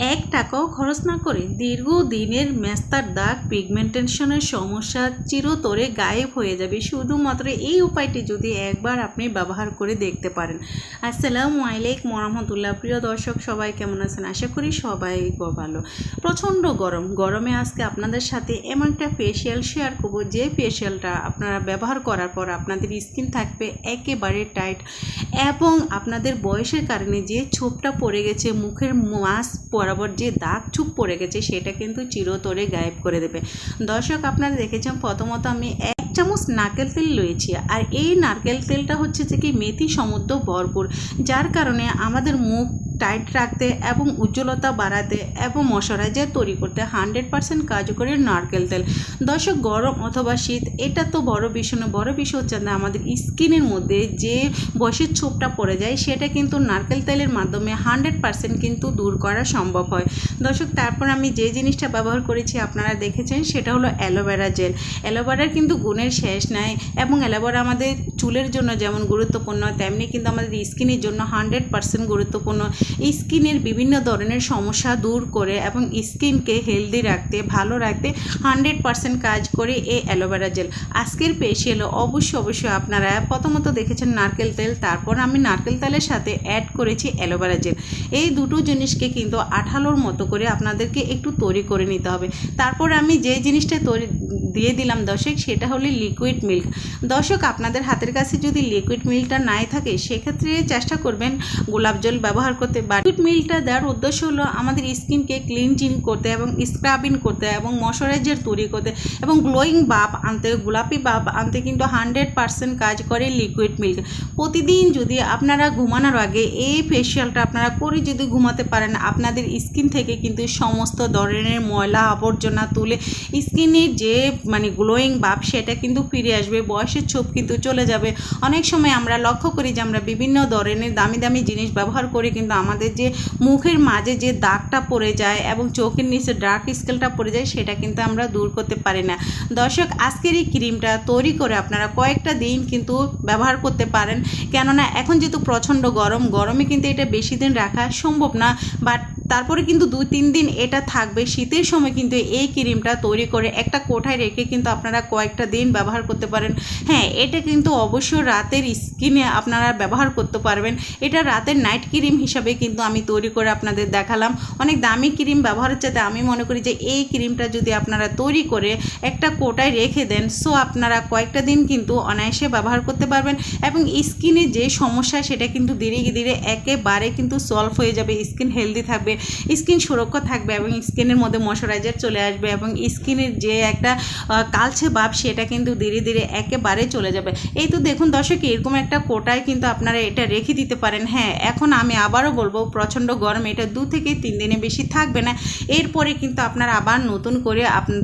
এক টাকাও খরচ না করে দীর্ঘদিনের মেস্তার দাগ পিগমেন্টেশনের সমস্যা চিরতরে গায়েব হয়ে যাবে শুধুমাত্র এই উপায়টি যদি একবার আপনি ব্যবহার করে দেখতে পারেন। আসসালামু আলাইকুম ওয়া প্রিয় দর্শক, সবাই কেমন আছেন? আশা করি সবাই ভালো। প্রচণ্ড গরমে আজকে আপনাদের সাথে এমন একটা ফেসিয়াল শেয়ার করব, যে ফেসিয়ালটা আপনারা ব্যবহার করার পর আপনাদের স্কিন থাকবে একেবারে টাইট এবং আপনাদের বয়সের কারণে যে ছোপটা পড়ে গেছে, মুখের মাছ বরাবর যে দাগ চুপ পড়ে গেছে, সেটা কিন্তু চিরতরে গায়েব করে দেবে। দর্শক, আপনারা দেখেছেন প্রথমত আমি 1 চামচ নারকেল তেল লয়েছি, আর এই নারকেল তেলটা হচ্ছে যে কি মেথি সমৃদ্ধ ভরপুর, যার কারণে আমাদের মুখ টাইট রাখতে এবং উজ্জ্বলতা বাড়াতে এবং ময়শ্চারাইজার তৈরি করতে 100% কার্যকরী নারকেল তেল। দর্শক, গরম অথবা শীত এটা তো বড় বিষয় না, বড় বিষয় হচ্ছে না আমাদের স্কিনের মধ্যে যে বয়সের ছোপটা পড়ে যায়, সেটা কিন্তু নারকেল তেলের মাধ্যমে 100% কিন্তু দূর করা সম্ভব হয়। দর্শক, তারপর আমি যে জিনিসটা ব্যবহার করেছি আপনারা দেখেছেন, সেটা হলো অ্যালোভেরা জেল। অ্যালোভেরার কিন্তু গুণের শেষ নাই এবং অ্যালোভেরা আমাদের চুলের জন্য যেমন গুরুত্বপূর্ণ, তেমনি কিন্তু আমাদের স্কিনের জন্য 100% গুরুত্বপূর্ণ। স্কিনের বিভিন্ন ধরনের সমস্যা দূর করে এবং স্কিনকে হেলদি রাখতে, ভালো রাখতে 100% কাজ করে এই অ্যালোভেরা জেল। আজকের ফেসিয়ালে অবশ্যই আপনারা প্রথমত দেখেছেন নারকেল তেল, তারপর আমি নারকেল তেলের সাথে অ্যাড করেছি অ্যালোভেরা জেল। এই দুটো জিনিসকে কিন্তু আঠালোর মতো করে আপনাদেরকে একটু তৈরি করে নিতে হবে। তারপর আমি যে জিনিসটা তৈরি দিয়ে দিলাম দর্শক, সেটা হলো লিকুইড মিল্ক। দর্শক, আপনাদের হাতের কাছে যদি লিকুইড মিল্কটা নাই থাকে, সেক্ষেত্রে চেষ্টা করবেন গোলাপ জল ব্যবহার করতে। বা লিকুইড মিল্কটা দেওয়ার উদ্দেশ্য হলো আমাদের স্কিনকে ক্লিনজিং করতে এবং স্ক্রাবিং করতে এবং ময়শ্চারাইজার তৈরি করতে এবং গ্লোয়িং ভাব আনতে, গোলাপি ভাব আনতে কিন্তু 100% কাজ করে লিকুইড মিল্ক। প্রতিদিন যদি আপনারা ঘুমানোর আগে এই ফেসিয়ালটা আপনারা করে যদি ঘুমাতে পারেন, আপনাদের স্কিন থেকে কিন্তু সমস্ত ধরনের ময়লা আবর্জনা তুলে স্কিনের যে গ্লোয়িং ভাব সেটা কিন্তু ফিরে আসবে, বয়সের ছোপ কিন্তু চলে যাবে। অনেক সময় আমরা লক্ষ্য করি যে আমরা বিভিন্ন ধরনের দামি জিনিস ব্যবহার করে কিন্তু আমাদের যে মুখের মাঝে যে দাগটা পড়ে যায় এবং চোখের নিচে ডার্ক স্কেলটা পড়ে যায়, সেটা কিন্তু আমরা দূর করতে পারি না। দর্শক, আজকের এই ক্রিমটা তৈরি করে আপনারা কয়েকটা দিন কিন্তু ব্যবহার করতে পারেন, কেননা এখন যেহেতু প্রচণ্ড গরমে কিন্তু এটা বেশি দিন রাখা সম্ভব না, বাট তারপরে কিন্তু 2-3 দিন এটা থাকবে। শীতের সময় কিন্তু এই ক্রিমটা তৈরি করে একটা কোঠায় রেখে কিন্তু আপনারা কয়েকটা দিন ব্যবহার করতে পারেন। হ্যাঁ, এটা কিন্তু অবশ্যই রাতের স্কিনে আপনারা ব্যবহার করতে পারবেন। এটা রাতের নাইট ক্রিম হিসাবে কিন্তু আমি তৈরি করে আপনাদের দেখালাম। অনেক দামি ক্রিম ব্যবহারের চাইতে আমি মনে করি যে এই ক্রিমটা যদি আপনারা তৈরি করে একটা কোটায় রেখে দেন, সো আপনারা কয়েকটা দিন কিন্তু অনায়াসে ব্যবহার করতে পারবেন এবং স্কিনে যে সমস্যা সেটা কিন্তু ধীরে ধীরে একেবারে কিন্তু সলভ হয়ে যাবে। স্কিন হেলদি থাকবে, স্কিন সুরক্ষা থাকবে এবং স্কিনের মধ্যে ময়শ্চারাইজার চলে আসবে এবং স্কিনের যে একটা কালচে ভাব সেটা কিন্তু ধীরে ধীরে একেবারে চলে যাবে। এই তো দেখুন দর্শক, এরকম একটা কোটায় কিন্তু আপনারা এটা রেখে দিতে পারেন। হ্যাঁ, এখন আমি আবারও বলবো, প্রচণ্ড গরম, এটা 2 থেকে 3 দিনে বেশি থাকবে না। এরপরে কিন্তু আপনারা আবার নতুন করে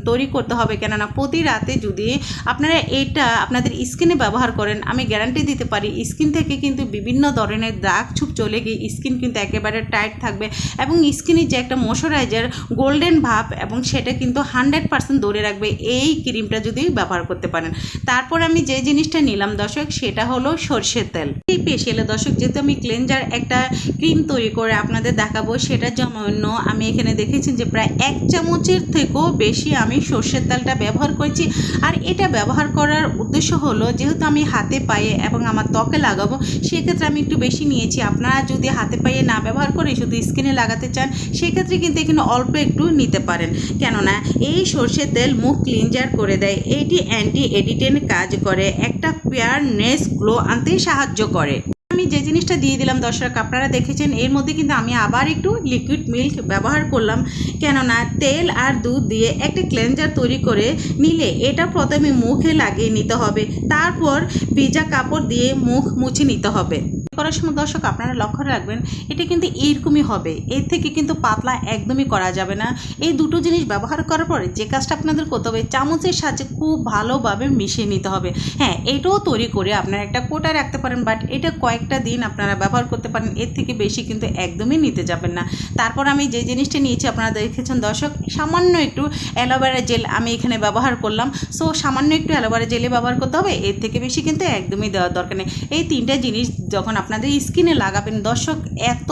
তৈরি করতে হবে, কেননা প্রতি রাতে যদি আপনারা এটা আপনাদের স্কিনে ব্যবহার করেন, আমি গ্যারান্টি দিতে পারি স্কিন থেকে কিন্তু বিভিন্ন ধরনের দাগ ছুপ চলে গিয়ে স্কিন কিন্তু একেবারে টাইট থাকবে এবং স্কিনের যে একটা ময়শ্চারাইজার গোল্ডেন ভাব এবং সেটা কিন্তু 100% ধরে রাখবে এই ক্রিমটা যদি ব্যবহার করতে পারেন। তারপর আমি যে জিনিসটা নিলাম দর্শক, সেটা হলো সরষের তেল। এই ফেসিয়ালে দর্শক, যেহেতু আমি ক্লেনজার একটা ক্রিম তৈরি করে আপনাদের দেখাবো, সেটার জন্য আমি এখানে দেখেছি যে প্রায় 1 চামচের থেকেও বেশি আমি সরষের তেলটা ব্যবহার করেছি। আর এটা ব্যবহার করার উদ্দেশ্য হলো, যেহেতু আমি হাতে পায়ে এবং আমার ত্বকে লাগাবো, সেক্ষেত্রে আমি একটু বেশি নিয়েছি। আপনারা যদি হাতে পায়ে না ব্যবহার করে শুধু স্কিনে লাগাতে চান, সেক্ষেত্রে কিন্তু এখানে অল্প একটু নিতে পারেন, কেননা এই সরষের তেল মুখ ক্লিনজার করে দেয়, এটি অ্যান্টি এডিটেন্ট কাজ করে, একটা ফেয়ারনেস গ্লো আনতে সাহায্য করে। আমি যে জিনিসটা দিয়ে দিলাম দর্শক, আপনারা দেখেছেন এর মধ্যে কিন্তু আমি আবার একটু লিকুইড মিল্ক ব্যবহার করলাম, কেননা তেল আর দুধ দিয়ে একটা ক্লেনজার তৈরি করে নিলে এটা প্রথমে মুখে লাগিয়ে নিতে হবে, তারপর ভিজা কাপড় দিয়ে মুখ মুছে নিতে হবে। করার সময় দর্শক আপনারা লক্ষ্য রাখবেন, এটা কিন্তু এইরকমই হবে, এর থেকে কিন্তু পাতলা একদমই করা যাবে না। এই দুটো জিনিস ব্যবহার করার পরে যে কাজটা আপনাদের করতে হবে, চামচের সাহায্যে খুব ভালোভাবে মিশিয়ে নিতে হবে। হ্যাঁ, এটাও তৈরি করে আপনারা একটা কোটায় রাখতে পারেন, বাট এটা কয়েকটা দিন আপনারা ব্যবহার করতে পারেন, এর থেকে বেশি কিন্তু একদমই নিতে যাবেন না। তারপর আমি যে জিনিসটা নিয়েছি আপনারা দেখেছেন দর্শক, সামান্য একটু অ্যালোভেরা জেল আমি এখানে ব্যবহার করলাম। সো সামান্য একটু অ্যালোভেরা জেলে ব্যবহার করতে হবে, এর থেকে বেশি কিন্তু একদমই দেওয়ার দরকার নেই। এই 3টা জিনিস যখন আপনাদের স্কিনে লাগাবেন দর্শক, এত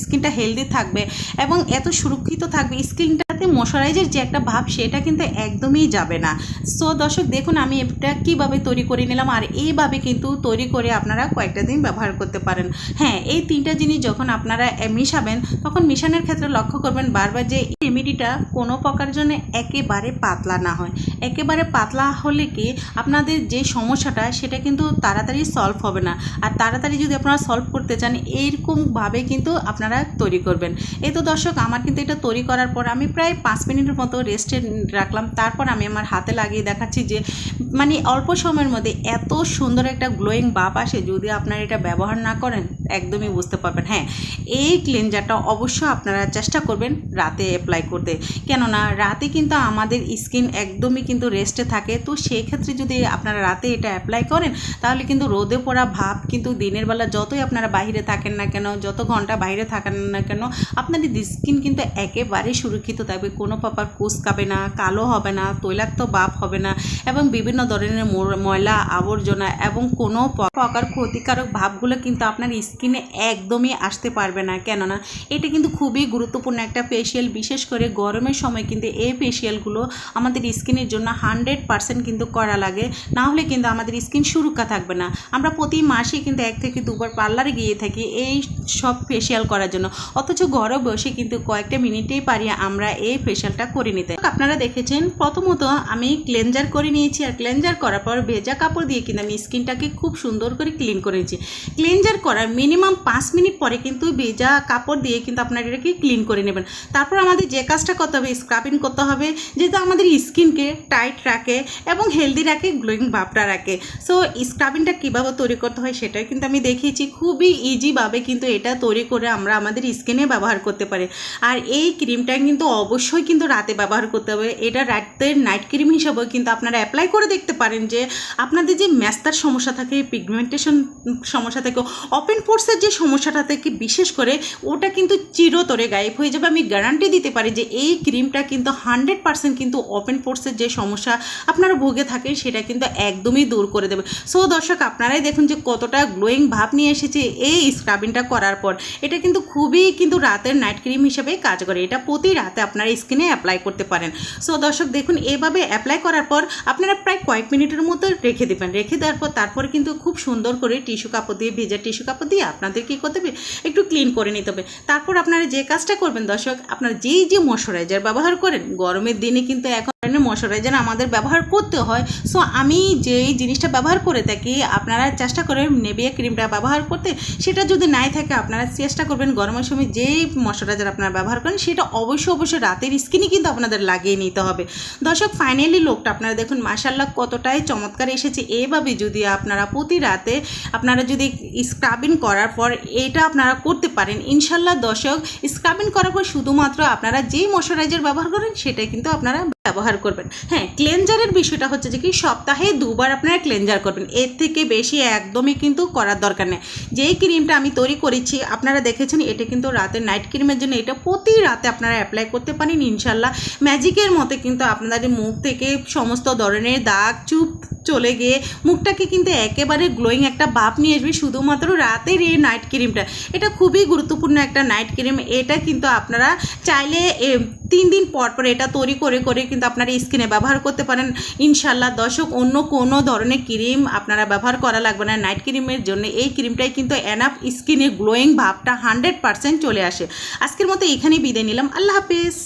স্কিনটা হেলদি থাকবে এবং এত সুরক্ষিত থাকবে, স্কিনটাতে ময়শ্চারাইজার যে একটা ভাব সেটা কিন্তু একদমই যাবে না। সো দর্শক দেখুন আমি এটা কীভাবে তৈরি করে নিলাম, আর এইভাবে কিন্তু তৈরি করে আপনারা কয়েকটা দিন ব্যবহার করতে পারেন। হ্যাঁ, এই তিনটা জিনিস যখন আপনারা মিশাবেন তখন মিশানোর ক্ষেত্রে লক্ষ্য করবেন বারবার যে রেমেডিটা কোনো প্রকার জন্য একেবারে পাতলা না হয়। একেবারে পাতলা হলে কি আপনাদের যে সমস্যাটা সেটা কিন্তু তাড়াতাড়ি সলভ হবে না, আর তাড়াতাড়ি যদি আপনারা সলভ করতে চান এইরকমভাবে কিন্তু আপনারা তৈরি করবেন। এই তো দর্শক আমার কিন্তু এটা তৈরি করার পর আমি প্রায় 5 মিনিটের মতো রেস্টে রাখলাম, তারপর আমি আমার হাতে লাগিয়ে দেখাচ্ছি যে মানে অল্প সময়ের মধ্যে এত সুন্দর একটা গ্লোয়িং ভাব আসে। যদি আপনারা এটা ব্যবহার না করেন একদমই বুঝতে পারবেন। হ্যাঁ, এই ক্লিনজারটা অবশ্য আপনারা চেষ্টা করবেন রাতে অ্যাপ্লাই করতে, কেননা রাতে কিন্তু আমাদের স্কিন একদমই কিন্তু রেস্টে থাকে। তো সেই ক্ষেত্রে যদি আপনারা রাতে এটা অ্যাপ্লাই করেন তাহলে কিন্তু রোদে পড়া ভাব কিন্তু দিনের বেলা যতই আপনারা বাইরে থাকেন না কেন, যত ঘন্টা বাইরে থাকেন না কেন, আপনাদের স্কিন কিন্তু একেবারে সুরক্ষিত থাকবে। কোনো প্রকার কুঁচকাবে না, কালো হবে না, তৈলাক্ত ভাব হবে না এবং বিভিন্ন ধরনের ময়লা আবর্জনা এবং কোনো প্রকার ক্ষতিকারক ভাবগুলো কিন্তু আপনার স্কিনে একদমই আসতে পারবে না। কেননা এটা কিন্তু খুবই গুরুত্বপূর্ণ একটা ফেশিয়াল, বিশেষ করে গরমের সময় কিন্তু এই ফেশিয়ালগুলো আমাদের স্কিনের জন্য 100% কিন্তু করা লাগে, না হলে কিন্তু আমাদের স্কিন সুরক্ষা থাকবে না। আমরা প্রতি মাসে কিন্তু 1 থেকে 2 বার পার্লারে গিয়ে থাকি এই সব ফেশিয়াল করার জন্য, অথচ ঘরে বসে কিন্তু কয়েকটা মিনিটেই পারি আমরা এই ফেশিয়ালটা করে নিতে। আপনারা দেখেছেন প্রথমত আমি ক্লেনজার করে নিয়েছি, আর ক্লেনজার করার পর ভেজা কাপড় দিয়ে কিন্তু আমি স্কিনটাকে খুব সুন্দর করে ক্লিন করেছি। ক্লেনজার করার মিনিমাম 5 মিনিট পরে কিন্তু ভেজা কাপড় দিয়ে কিন্তু আপনারা এটাকে ক্লিন করে নেবেন। তারপর আমাদের যে কাজটা করতে হবে, স্ক্রাবিং করতে হবে, যেহেতু আমাদের স্কিনকে টাইট রাখে এবং হেলদি রাখে, গ্লোয়িং ভাবটা রাখে। সো স্ক্রাবিংটা কীভাবে তৈরি করতে হয় সেটাই কিন্তু আমি দেখিয়েছি। খুবই ইজিভাবে কিন্তু এটা তৈরি করে আমরা আমাদের স্কিনে ব্যবহার করতে পারি। আর এই ক্রিমটা কিন্তু অবশ্যই কিন্তু রাতে ব্যবহার করতে হবে। এটা রাতের নাইট ক্রিম হিসাবেও কিন্তু আপনারা অ্যাপ্লাই করে দেখতে পারেন যে আপনাদের যে ম্যাস্তার সমস্যা থাকে, পিগমেন্টেশন সমস্যা থাকে, ওপেন পোর্সের যে সমস্যাটা থাকে বিশেষ করে, ওটা কিন্তু চিরতরে গায়েব হয়ে যাবে। আমি গ্যারান্টি দিতে পারি যে এই ক্রিমটা কিন্তু 100% কিন্তু ওপেন পোর্সের যে সমস্যা আপনারা ভুগে থাকেন সেটা কিন্তু একদমই দূর করে দেবে। সো দর্শক আপনারাই দেখুন যে কতটা গ্লোয়িং ভাব নিয়ে এসেছে এই স্ক্রাবিংটা করার পর। এটা কিন্তু খুবই কিন্তু রাতের নাইট ক্রিম হিসেবে কাজ করে। এটা প্রতি রাতে আপনারা স্কিনে অ্যাপ্লাই করতে পারেন। সো দর্শক দেখুন এভাবে অ্যাপ্লাই করার পর আপনারা প্রায় কয়েক মিনিটের মতো রেখে দেবেন। রেখে দেওয়ার পর তারপরে কিন্তু খুব সুন্দর করে টিস্যু কাপড় দিয়ে, ভেজা টিস্যু কাপড় দিয়ে আপনাদের কী করতে হবে, একটু ক্লিন করে নিতে হবে। তারপর আপনারা যে কাজটা করবেন দর্শক, আপনারা যে ময়শ্চারাইজার ব্যবহার করেন, গরমের দিনে কিন্তু এখন ময়শ্চারাইজার আমাদের ব্যবহার করতে হয়। সো আমি যেই জিনিসটা ব্যবহার করে থাকি আপনারা চেষ্টা করবেন নেভিয়া ক্রিমটা ব্যবহার করতে। সেটা যদি নাই থাকে আপনারা চেষ্টা করবেন গরমের সময় যেই ময়শ্চারাইজার আপনারা ব্যবহার করেন সেটা অবশ্যই রাতের স্কিনে কিন্তু আপনাদের লাগিয়ে নিতে হবে। দর্শক ফাইনালি লোকটা আপনারা দেখুন মাশাআল্লাহ কতটাই চমৎকার এসেছে। এইভাবে যদি আপনারা প্রতি রাতে আপনারা যদি স্ক্রাবিং করার পর এটা আপনারা করতে পারেন, ইনশাল্লাহ দর্শক স্ক্রাবিং করার পর শুধুমাত্র আপনারা যেই ময়শ্চারাইজার ব্যবহার করেন সেটাই কিন্তু আপনারা ব্যবহার করবেন। হ্যাঁ, ক্লেনজারের বিষয়টা হচ্ছে যে কি সপ্তাহে 2 বার আপনারা ক্লেনজার করবেন, এর থেকে বেশি একদমই কিন্তু করার দরকার নেই। যেই ক্রিমটা আমি তৈরি করেছি আপনারা দেখেছেন, এটা কিন্তু রাতের নাইট ক্রিমের জন্য, এটা প্রতি রাতে আপনারা অ্যাপ্লাই করতে পারেন। ইনশাল্লাহ ম্যাজিকের মতো কিন্তু আপনাদের মুখ থেকে সমস্ত ধরনের দাগ চুপ চলে গিয়ে মুখটাকে কিন্তু একেবারে গ্লোয়িং একটা ভাব নিয়ে আসবে শুধুমাত্র রাতের এই নাইট ক্রিমটা। এটা খুবই গুরুত্বপূর্ণ একটা নাইট ক্রিম। এটা কিন্তু আপনারা চাইলে 3 দিন পর এটা তৈরি করে কিন্তু আপনারা স্কিনে ব্যবহার করতে পারেন। ইনশাল্লাহ দর্শক অন্য কোনো ধরনের ক্রিম আপনারা ব্যবহার করা লাগবে না নাইট ক্রিমের জন্য। এই ক্রিমটাই কিন্তু এনাফ স্কিনে গ্লোয়িং ভাবটা 100% চলে আসে। আজকের মতো এখানেই বিদায় নিলাম। আল্লাহ হাফিজ।